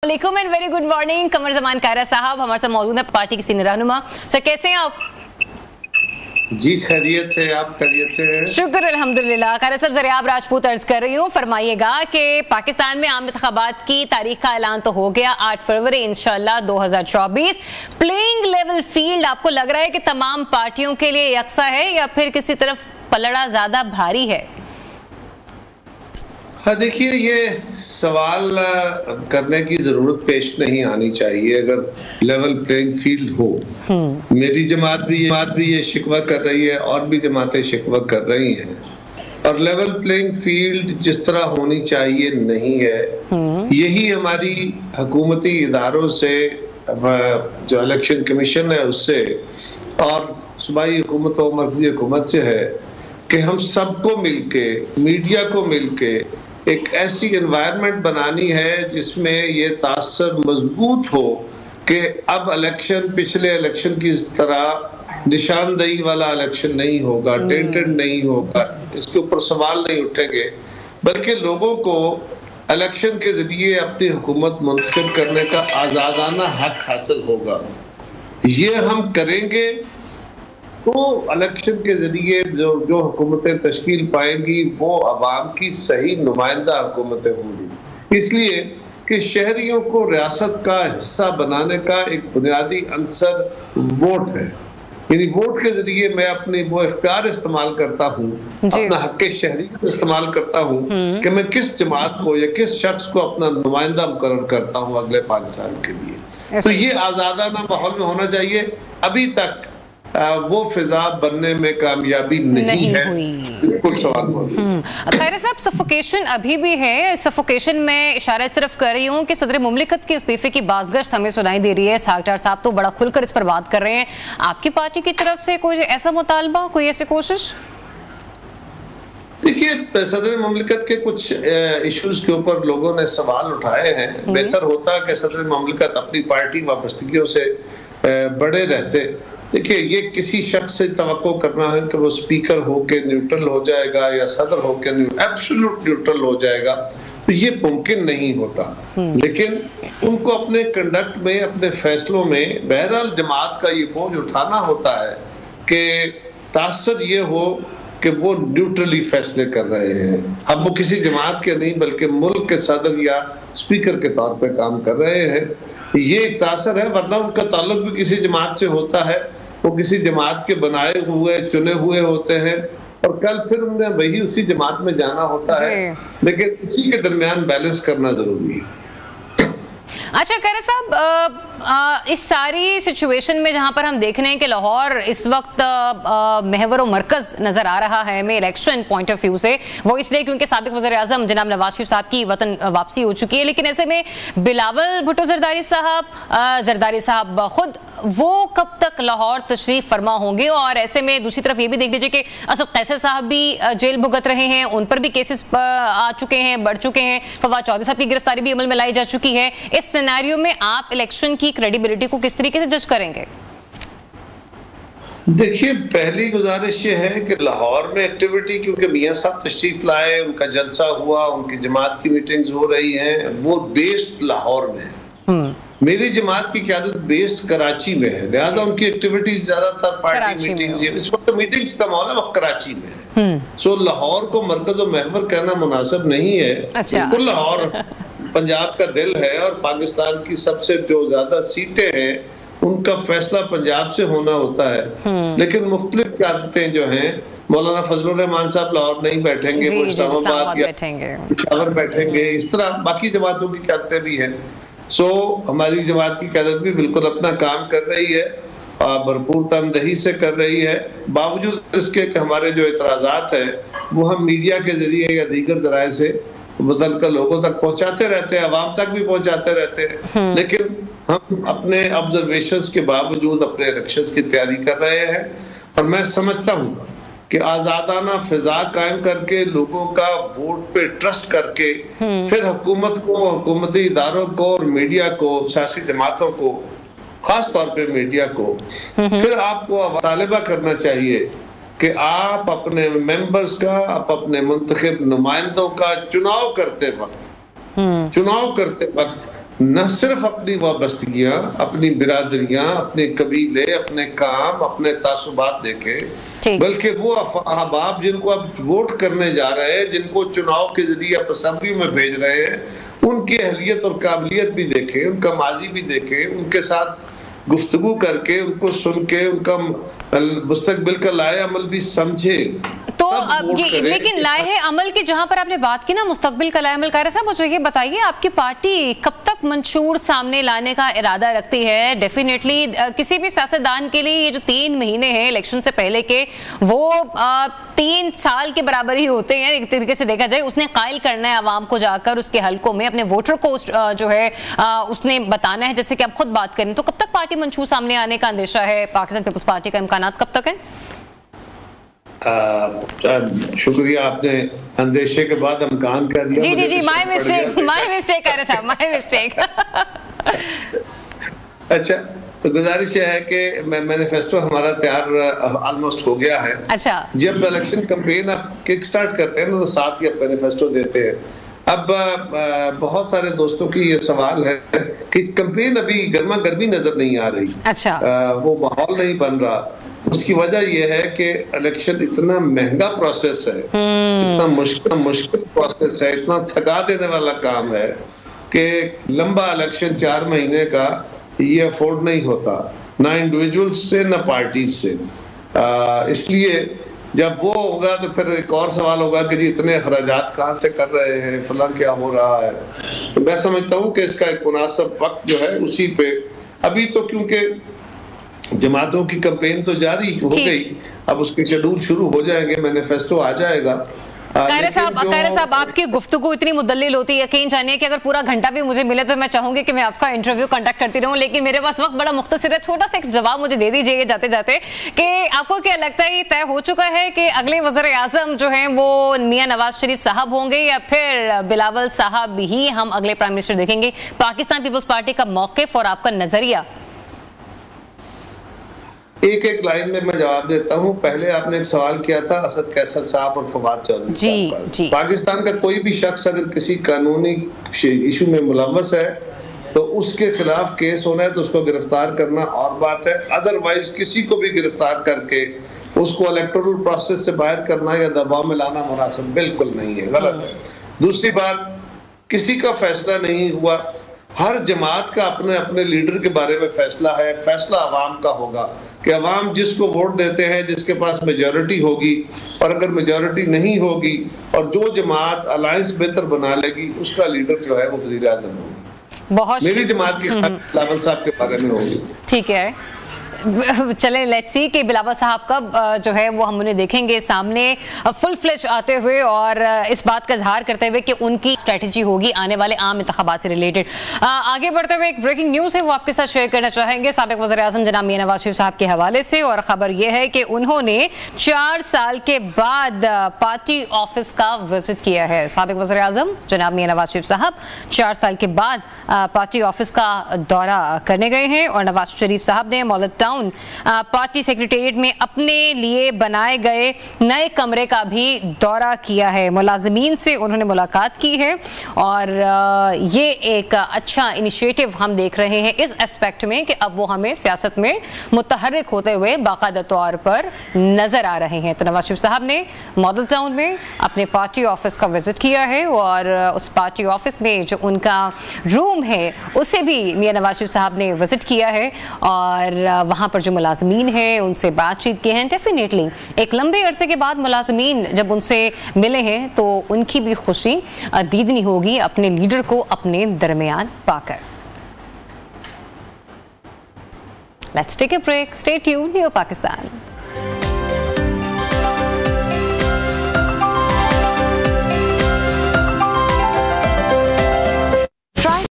वालेकुम and very good morning. कमर जमान कायरा साहब हमारे साथ मौजूद है, पार्टी के सीनियर रहनुमा। सर कैसे हैं आप? जी खैरियत से, आप खैरियत से हैं? शुक्र अल्हम्दुलिल्लाह। कायरा साहब ज़रियाब राजपूत अर्ज कर रही हूँ, फरमाइएगा कि पाकिस्तान में आम इंतखाबात की तारीख का ऐलान तो हो गया 8 फरवरी इंशाल्लाह 2024। प्लेइंग लेवल फील्ड आपको लग रहा है कि तमाम पार्टियों के लिए यकसा है या फिर किसी तरफ पलड़ा ज्यादा भारी है? हाँ देखिए, ये सवाल करने की जरूरत पेश नहीं आनी चाहिए अगर लेवल प्लेइंग फील्ड हो। मेरी जमात भी ये शिकवा कर रही है और भी जमातें शिकवा कर रही हैं, और लेवल प्लेइंग फील्ड जिस तरह होनी चाहिए नहीं है। यही हमारी हुकूमती इदारों से, जो इलेक्शन कमीशन है उससे और सूबाई हुकूमत और मरकजी हुकूमत से है कि हम सबको मिलके, मीडिया को मिलके एक ऐसी एनवायरनमेंट बनानी है जिसमें ये तासर मजबूत हो कि अब इलेक्शन पिछले इलेक्शन की तरह निशानदेही वाला इलेक्शन नहीं होगा, टेंटेड नहीं होगा, इसके ऊपर सवाल नहीं उठेंगे, बल्कि लोगों को इलेक्शन के जरिए अपनी हुकूमत मुंतखब करने का आज़ादाना हक हासिल होगा। ये हम करेंगे तो इलेक्शन के जरिए जो हुकूमतें तश्कील पाएंगी वो अवाम की सही नुमाइंदा हुकूमतें होंगी। इसलिए कि शहरियों को रियासत का हिस्सा बनाने का एक बुनियादी अंसर वोट है, यानी वोट के जरिए मैं अपनी वो इख्तियार इस्तेमाल करता हूँ, अपना हक़ शहरियत इस्तेमाल करता हूँ कि मैं किस जमात को या किस शख्स को अपना नुमाइंदा मुकर्रर करता हूँ अगले 5 साल के लिए। तो ये आज़ादाना माहौल में होना चाहिए। अभी तक वो फिजा बनने में कामयाबी नहीं है, बिल्कुल सवाल खैर साहब, सफोकेशन अभी भी है। सफोकेशन में इशारा इस तरफ कर रही हूँ कि सदर मुमलिकत के इस्तीफे की बाज़गश्त हमें सुनाई दे रही है। सागटार साहब तो बड़ा खुलकर इस पर बात कर रहे हैं। आपकी पार्टी की तरफ से कोई ऐसा मुतालबा, कोई ऐसी कोशिश? देखिए, सदर मुमलिकत के कुछ इश्यूज के ऊपर लोगों ने सवाल उठाए हैं। बेहतर होता कि सदर मुमलिकत अपनी पार्टी वाबस्तगियों से बड़े रहते। देखिए, ये किसी शख्स से तवक्को करना है कि वो स्पीकर होके न्यूट्रल हो जाएगा या सदर होके एब्सोल्यूट न्यूट्रल हो जाएगा, तो ये मुमकिन नहीं होता। लेकिन उनको अपने कंडक्ट में, अपने फैसलों में बहरहाल जमात का ये बोझ उठाना होता है कि तासर ये हो कि वो न्यूट्रली फैसले कर रहे हैं। अब वो किसी जमात के नहीं बल्कि मुल्क के सदर या स्पीकर के तौर पे काम कर रहे हैं। ये एक तासर है, वरना उनका ताल्लुक भी किसी जमात से होता है। वो किसी जमात के बनाए हुए, चुने हुए होते हैं और कल फिर उन्हें वही उसी जमात में जाना होता है। लेकिन इसी के दरमियान बैलेंस करना जरूरी है। अच्छा खैर साहब, इस सारी सिचुएशन में जहां पर हम देख रहे हैं कि लाहौर इस वक्त महवर और मरकज नजर आ रहा है हमें इलेक्शन पॉइंट ऑफ व्यू से, वो इसलिए क्योंकि साबिक वज़ीर आज़म जनाब नवाज शरीफ साहब की वतन वापसी हो चुकी है। लेकिन ऐसे में बिलावल भुट्टो जरदारी साहब खुद वो कब तक लाहौर तशरीफ फरमा होंगे? और ऐसे में दूसरी तरफ ये भी देख लीजिए कि असद कैसर साहब भी जेल भुगत रहे हैं, उन पर भी केसेस आ चुके हैं, बढ़ चुके हैं। फवाद चौधरी साहब की गिरफ्तारी भी अमल में लाई जा चुकी है। इस सिनेरियो में आप इलेक्शन की क्रेडिबिलिटी को किस तरीके से जज करेंगे? देखिए, पहली गुजारिश ये है कि लाहौर में एक्टिविटी, क्योंकि मियां साहब तशरीफ लाए, उनका जलसा हुआ, उनकी जमात की मीटिंग्स हो रही हैं, वो बेस्ड लाहौर में है। मेरी जमात की क़यादत बेस्ड कराची में है, लिहाजा उनकी एक्टिविटीज ज्यादातर पार्टी मीटिंग्स, इस वक्त मीटिंग्स का माहौल है, वो कराची में है। सो लाहौर को मरकज और महवर कहना मुनासिब नहीं है। बिल्कुल लाहौर पंजाब का दिल है और पाकिस्तान की सबसे जो ज्यादा सीटें हैं उनका फैसला पंजाब से होना होता है। लेकिन मुख्तलिफ क़यादतें जो हैं, मौलाना फजलुर रहमान साहब लाहौर नहीं बैठेंगे, वो इस्लामाबाद या पेशावर बैठेंगे, इस तरह बाकी जमातों की क़यादतें भी हैं। सो हमारी जमात की क़यादत भी बिल्कुल अपना काम कर रही है, भरपूर तनदही से कर रही है, बावजूद इसके कि हमारे जो एतराज़ात हैं वो हम मीडिया के जरिए या दीगर ज़राए से बदल कर लोगों तक पहुंचाते रहते हैं, अवाम तक भी पहुंचाते रहते हैं। लेकिन हम अपने ऑब्जर्वेशंस के बावजूद अपने इलेक्शंस की तैयारी कर रहे हैं और मैं समझता हूँ कि आज़ादाना फिजा कायम करके, लोगों का वोट पे ट्रस्ट करके, फिर हुकूमत को, हुकूमती इदारों को और मीडिया को, सियासी जमातों को, खास तौर पे मीडिया को, फिर आपको मुतालिबा करना चाहिए कि आप अपने मेंबर्स का, आप अपने मुंतखब नुमाइंदों का चुनाव करते वक्त न सिर्फ अपनी वाबस्तगियां, अपनी बिरादरियां, अपने कबीले, अपने काम, अपने तासुबात देखे, बल्कि वो अहबाब जिनको अब वोट करने जा रहे हैं, जिनको चुनाव के जरिए आप असेंबली में भेज रहे हैं, उनकी अहलियत और काबिलियत भी देखे, उनका माजी भी देखे, उनके साथ गुफ्तगू करके, उनको सुन के, उनका मुस्तकबिल का लाए अमल भी समझे। तो अब ये लेकिन लाए अमल की जहां पर आपने बात की ना, मुस्तकबिल का लाए अमल, कायरा साहब मुझे ये बताइए आपकी पार्टी कब तक मंशूर सामने लाने का इरादा रखती है? डेफिनेटली किसी भी सियासतदान के लिए ये जो 3 महीने हैं इलेक्शन से पहले के, वो 3 साल के बराबर ही होते हैं एक तरीके से देखा जाए। उसने कायल करना है आवाम को, जाकर उसके हलकों में अपने वोटर को जो है उसने बताना है, जैसे कि आप खुद बात करें। तो कब तक पार्टी मंशूर सामने आने का अंदेशा है पाकिस्तान पीपल्स पार्टी का? इम्कानात कब तक है? शुक्रिया, आपने अंदेशे के बाद इम्कान कह दिया। जी, माय मिस्टेक कर रहे साहब, माय मिस्टेक। अच्छा, तो गुजारिश है कि मैनिफेस्टो हमारा तैयार ऑलमोस्ट हो गया है। अच्छा, जब इलेक्शन कैंपेन आप किक स्टार्ट करते हैं ना, तो साथ ही आप मैनिफेस्टो देते हैं। अब बहुत सारे दोस्तों की ये सवाल है कि कैंपेन अभी गर्मा गर्मी नजर नहीं आ रही। अच्छा, वो माहौल नहीं बन रहा। उसकी वजह यह है कि इलेक्शन इतना महंगा प्रोसेस है, इतना मुश्किल प्रोसेस है, इतना थका देने वाला काम है कि लंबा इलेक्शन 4 महीने का ये अफोर्ड नहीं होता, ना इंडिविजुअल्स से ना पार्टी से। इसलिए जब वो होगा तो फिर एक और सवाल होगा कि जी इतने अखराजात कहाँ से कर रहे हैं, फलां क्या हो रहा है। तो मैं समझता हूँ कि इसका एक मुनासिब वक्त जो है उसी पे, अभी तो क्योंकि जमातों की कैंपेन तो जारी हो गई, अब उसके शेड्यूल शुरू हो जाएंगे, मैनिफेस्टो आ जाएगा। कायरा साहब, आपकी गुफ्तगू इतनी मुदल्लिल होती है, यकीन जानिए कि अगर पूरा घंटा भी मुझे मिले तो मैं चाहूंगी कि मैं आपका इंटरव्यू कंडक्ट करती रहूं, लेकिन मेरे पास वक्त बड़ा मुख्तसर है। छोटा सा एक जवाब मुझे दे दीजिए जाते जाते कि आपको क्या लगता है, ये तय हो चुका है कि अगले वज़ीर आज़म जो हैं वो मियां नवाज शरीफ साहब होंगे या फिर बिलावल साहब ही हम अगले प्राइम मिनिस्टर देखेंगे? पाकिस्तान पीपल्स पार्टी का मौक़िफ़ और आपका नजरिया। एक लाइन में मैं जवाब देता हूं। पहले आपने एक सवाल किया था असद कैसर साहब और फवाद चौधरी साहब का। पाकिस्तान का कोई भी शख्स अगर किसी कानूनी इशू में मुलव्वस है तो उसके खिलाफ केस होना है तो उसको गिरफ्तार करना और बात है। अदरवाइज किसी को भी गिरफ्तार करके उसको इलेक्टोरल प्रोसेस से बाहर करना या दबाव में लाना मुनासिब बिल्कुल नहीं है, गलत है। दूसरी बात, किसी का फैसला नहीं हुआ, हर जमात का अपने अपने लीडर के बारे में फैसला है। फैसला अवाम का होगा कि अवाम जिसको वोट देते हैं, जिसके पास मेजॉरिटी होगी, और अगर मेजॉरिटी नहीं होगी और जो जमात अलायंस बेहतर बना लेगी उसका लीडर जो है वो वज़ीर आज़म होगी। बहुत मेरी जमात के बिलावल साहब के बारे में होगी। ठीक है, चले लेट्स सी कि बिलावल साहब का जो है वो हम उन्हें देखेंगे सामने फुल फ्लेश आते हुए और इस बात का इजहार करते हुए कि उनकी स्ट्रेटजी होगी आने वाले आम इंतखाबात से रिलेटेड। आगे बढ़ते हुए एक ब्रेकिंग न्यूज़ है वो आपके साथ शेयर करना चाहेंगे साबिक वज़ीर आज़म जनाब मियां नवाज शरीफ साहब के हवाले से, और खबर यह है कि उन्होंने 4 साल के बाद पार्टी ऑफिस का विजिट किया है। साबिक वज़ीर आज़म जनाब मियां नवाज शरीफ साहब 4 साल के बाद पार्टी ऑफिस का दौरा करने गए हैं और नवाज शरीफ साहब ने मौलद टाउन पार्टी सेक्रेटेरिएट में अपने लिए बनाए गए नए कमरे का भी दौरा किया है। मुलाजिमीन से उन्होंने मुलाकात की है और ये एक अच्छा इनिशिएटिव हम देख रहे हैं इस एस्पेक्ट में कि अब वो हमें सियासत में मुतहर्रिक होते हुए बाकायदा तौर पर नजर आ रहे हैं। तो नवाज शरीफ साहब ने मॉडल टाउन में अपने पार्टी ऑफिस का विजिट किया है और उस पार्टी ऑफिस में जो उनका रूम है उसे भी मियां नवाज शरीफ साहब ने विजिट किया है और वहाँ पर जो मुलाजमीन हैं उनसे बातचीत की है। डेफिनेटली एक लंबे अरसे के बाद मुलाजमीन जब उनसे मिले हैं तो उनकी भी खुशी दीदनी होगी अपने लीडर को अपने दरमियान पाकर। Let's take a break, stay tuned, new Pakistan.